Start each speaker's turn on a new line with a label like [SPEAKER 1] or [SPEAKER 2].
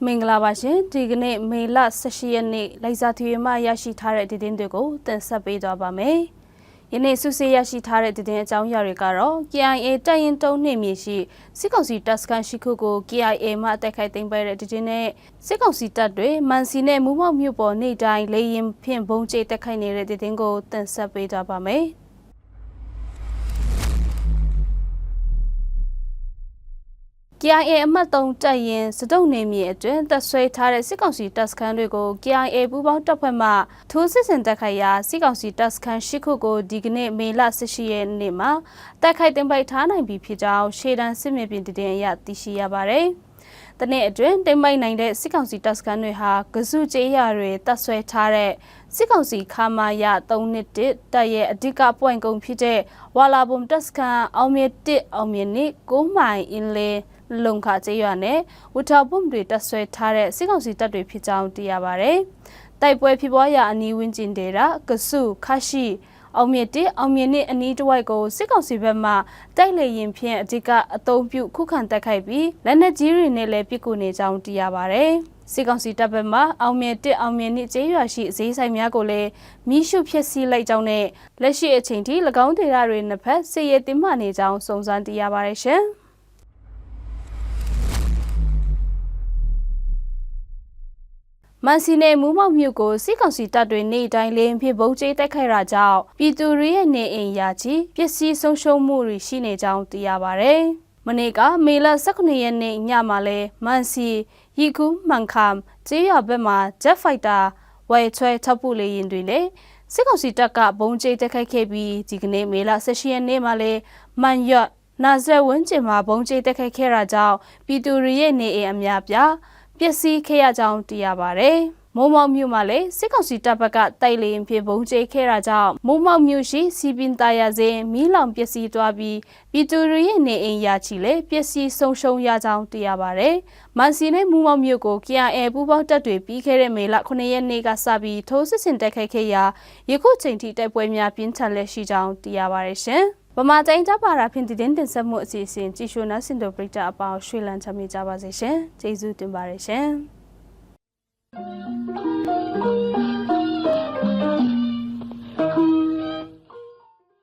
[SPEAKER 1] မင်္ဂလာပါရှင်ဒီကနေ့မေလ18ရက်နေ့လိုက်စာတီမှရရှိထားတဲ့သတင်းတွေကိုတင်ဆက်ပေးသွားပါမယ်။ယနေ့စုစည်းရရှိထားတဲ့သတင်းအကြောင်းအရာတွေကတော့ KIA တပ်ရင်တုံးနှင့်မြေရှိစစ်ကောင်စီတပ်စခန်းရှိခုကို KIA မှအတိုက်ခိုက်သိမ်းပိုက်တဲ့သတင်းနဲ့စစ်ကောင်စီတပ်တွေမန်စီနဲ့မူမောက်မြို့ပေါ်နေ့တိုင်းလေရင်ဖြင့်ဘုံကျဲတိုက်ခိုက်နေတဲ့သတင်းကိုတင်ဆက်ပေးသွားပါမယ်။ KIA အမှတ်3တပ်ရင်စတုံနေမြေအတွင်းတပ်ဆွဲထားတဲ့စစ်ကောင်စီတပ်စခန်းတွေကို KIA ပူးပေါင်းတပ်ဖွဲ့မှထိုးစစ်ဆင်တိုက်ခိုက်ရာစစ်ကောင်စီတပ်စခန်း၈ခုကိုဒီကနေ့မေလ18ရက်နေ့မှာတိုက်ခိုက်သိမ်းပိုက်ထားနိုင်ပြီဖြစ်ကြောင်းရှေ့တန်းစစ်မြေပြင်တည်င်းအရသိရှိရပါတယ်။တနေ့အတွင်းတိမ်ပိုက်နိုင်တဲ့စစ်ကောင်စီတပ်စခန်းတွေဟာကစုကျေးရွာတွေတပ်ဆွဲထားတဲ့စစ်ကောင်စီခမာရ3-1တပ်ရဲ့အဓိကပွိုင်ကုန်းဖြစ်တဲ့ဝါလာဘုံတပ်စခန်းအောင်မြေ1အောင်မြေ2 9မိုင်အင်းလေလုံခကျေးရွာနဲ့ဝထဘုံတွေတပ်ဆွဲထားတဲ့စစ်ကောင်စီတပ်တွေဖြစ်ကြောင်းသိရပါတယ်။တိုက်ပွဲဖြစ်ပွားရာအနီးဝန်းကျင်တွေကစုခရှိအောင်မြေ1အောင်မြေ2အနီးတစ်ဝိုက်ကိုစစ်ကောင်စီဘက်မှတိုက်လေရင်ဖြင့်အဓိကအုံပြုခုခံတိုက်ခိုက်ပြီးလက်နက်ကြီးတွေနဲ့လည်းပစ်ကူနေကြောင်းသိရပါတယ်။စစ်ကောင်စီတပ်ဘက်မှအောင်မြေ1အောင်မြေ2ကျေးရွာရှိအသေးဆိုင်များကိုလည်းမိရှုဖျက်ဆီးလိုက်ကြောင်းနဲ့လက်ရှိအချိန်ထိ၎င်းဒေသတွေနှစ်ဖက်စစ်ရေးတင်မှနေကြောင်းစုံစမ်းသိရပါတယ်ရှင်။မန်စီနယ်မူးမောက်မြို့ကိုစစ်ကောင်စီတပ်တွေနေ့တိုင်းလင်းဖြစ်ဘုံကျဲတိုက်ခိုက်တာကြောင့်ပြည်သူတွေရဲ့နေအိမ်ရာချီပစ္စည်းဆုံးရှုံးမှုတွေရှိနေကြောင်းသိရပါဗျ။မနေ့ကမေလ18ရက်နေ့ညမှာလဲမန်စီရီကူမန်ခမ်ကျေးရွာဘက်မှာဂျက်ဖိုက်တာဝဲချွဲထပ်ပူလေရင်တွေလေစစ်ကောင်စီတပ်ကဘုံကျဲတိုက်ခိုက်ခဲ့ပြီးဒီကနေ့မေလ18ရက်နေ့မှာလဲမန်ရွတ်နာဇက်ဝန်းကျင်မှာဘုံကျဲတိုက်ခိုက်ခဲ့တာကြောင့်ပြည်သူတွေရဲ့နေအိမ်အများပြားပစ္စည်းခဲ့ရကြောင်းသိရပါတယ်။မိုးမောက်မြို့မှာလည်းစစ်ကောင်စီတပ်ဘက်ကတိုက်လေရင်ဖြင့်ဘုံကျဲခဲ့တာကြောင့်မိုးမောက်မြို့ရှိစီပင်တာယာစင်မီးလောင်ပစ္စည်းသွားပြီးပြည်သူတွေရဲ့နေအိမ်ရာချီလည်းပစ္စည်းဆုံးရှုံးရကြောင်းသိရပါတယ်။မန်စီနဲ့မိုးမောက်မြို့ကို KIA ပူးပေါင်းတပ်တွေပြီးခဲ့တဲ့မေလ9ရက်နေ့ကစပြီးထိုးစစ်ဆင်တိုက်ခိုက်ခဲ့ရာယခုချိန်ထိတိုက်ပွဲများပြင်းထန်လက်ရှိကြောင်းသိရပါတယ်ရှင်။ဗမာတိုင်းကြပါတာဖြင့်တင်ဆက်မှုအစီအစဉ်ကြည့်ရှုနားဆင်တို့ပရိသတ်အပေါင်းရွှေလန်းချမ်းမြေကြပါစေရှင်။ကျေးဇူးတင်ပါတယ်ရှင်။